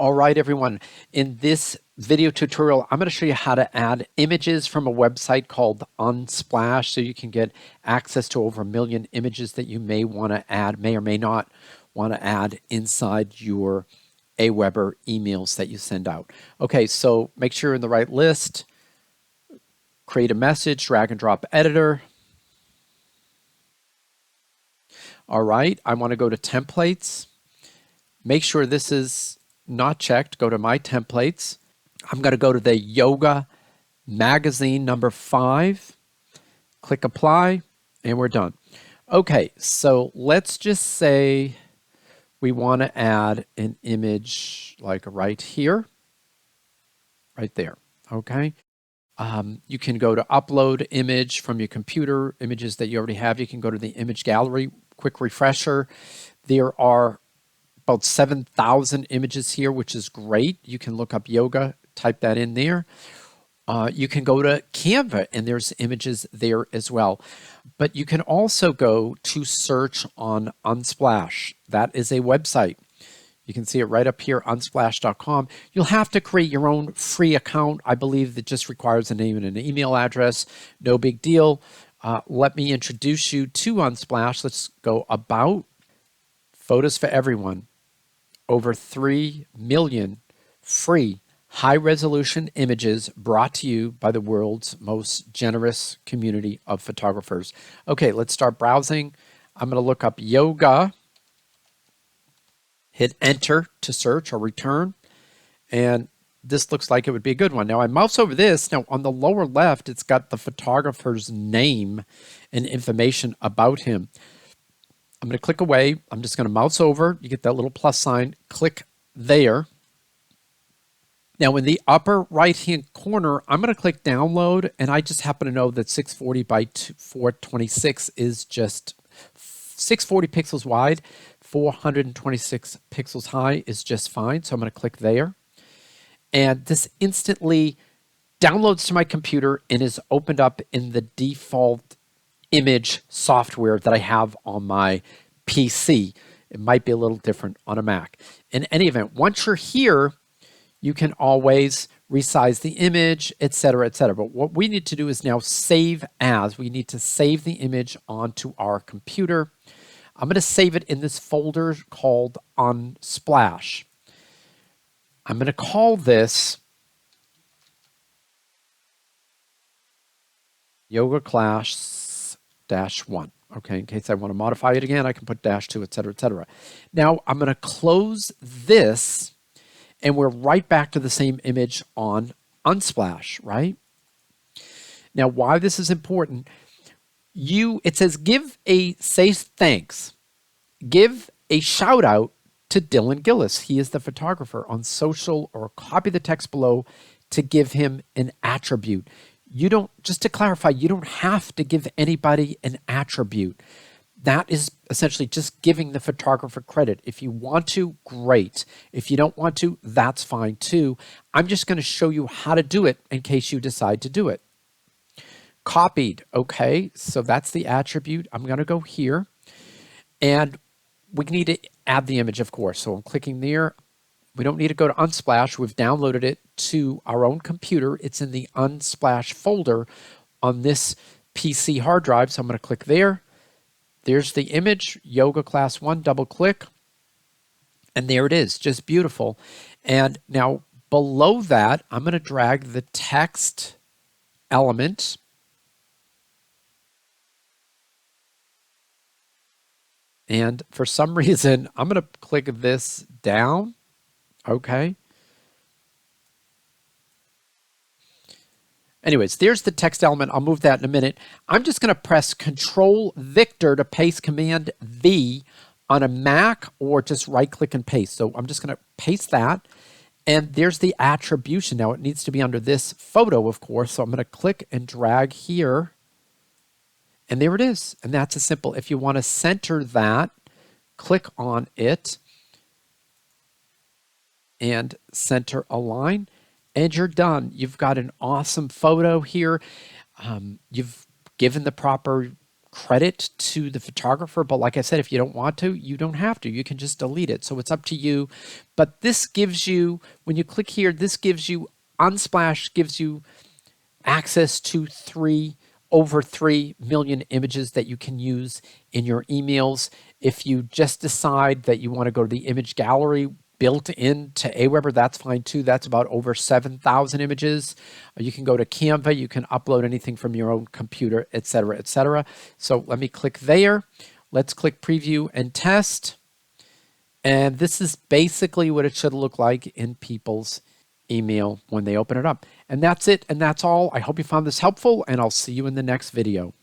All right, everyone. In this video tutorial, I'm going to show you how to add images from a website called Unsplash, so you can get access to over 1 million images that you may want to add, may or may not want to add inside your Aweber emails that you send out. Okay, so make sure you're in the right list, create a message, drag and drop editor. All right, I want to go to templates. Make sure this is not checked. Go to my templates. I'm going to go to the yoga magazine number 5, click apply, and we're done. Okay, so let's just say we want to add an image like right here, right there. Okay. You can go to upload image from your computer, images that you already have. You can go to the image gallery, quick refresher. There are about 7,000 images here, which is great. You can look up yoga, type that in there. You can go to Canva and there's images there as well. But you can also go to search on Unsplash. That is a website. You can see it right up here, unsplash.com. You'll have to create your own free account. I believe that just requires a name and an email address. No big deal. Let me introduce you to Unsplash. Let's go about. Photos for everyone. Over 3 million free high-resolution images brought to you by the world's most generous community of photographers. Okay, let's start browsing. I'm going to look up yoga, hit enter to search or return, and this looks like it would be a good one. Now I mouse over this. Now on the lower left, it's got the photographer's name and information about him. I'm going to click away. I'm just going to mouse over. You get that little plus sign. Click there. Now in the upper right-hand corner, I'm going to click download, and I just happen to know that 640 by 426 is just 640 pixels wide, 426 pixels high is just fine. So I'm going to click there. And this instantly downloads to my computer and is opened up in the default image software that I have on my PC. It might be a little different on a Mac. In any event, once you're here, you can always resize the image, etc., etc. But what we need to do is now save as. We need to save the image onto our computer. I'm going to save it in this folder called Unsplash. I'm going to call this Yoga Class -1. Okay, in case I want to modify it again, I can put -2, etc., etc. Now I'm going to close this, and we're right back to the same image on Unsplash, right? Now, why this is important, it says say thanks. Give a shout out to Dylan Gillis. He is the photographer on social, or copy the text below to give him an attribute. You don't, just to clarify, you don't have to give anybody an attribute. That is essentially just giving the photographer credit. If you want to, great. If you don't want to, that's fine too. I'm just going to show you how to do it in case you decide to do it. Copied. Okay, so that's the attribute. I'm going to go here, and we need to add the image, of course. So I'm clicking there. We don't need to go to Unsplash. We've downloaded it to our own computer. It's in the Unsplash folder on this PC hard drive. So I'm going to click there. There's the image, Yoga Class 1, double click. And there it is, just beautiful. And now below that, I'm going to drag the text element. And for some reason, I'm going to click this down. Okay. Anyways, there's the text element. I'll move that in a minute. I'm just going to press Control Victor to paste Command V on a Mac, or just right click and paste. So I'm just going to paste that. And there's the attribution. Now it needs to be under this photo, of course. So I'm going to click and drag here. And there it is. And that's as simple. If you want to center that, click on it and center align, and you're done. You've got an awesome photo here. You've given the proper credit to the photographer. But like I said, if you don't want to, you don't have to. You can just delete it. So it's up to you. But this gives you, when you click here, this gives you, Unsplash gives you access to over 3 million images that you can use in your emails. If you just decide that you want to go to the image gallery built into Aweber, that's fine too. That's about over 7,000 images. You can go to Canva, you can upload anything from your own computer, etc., etc. So let me click there. Let's click preview and test. And this is basically what it should look like in people's email when they open it up. And that's it, and that's all. I hope you found this helpful, and I'll see you in the next video.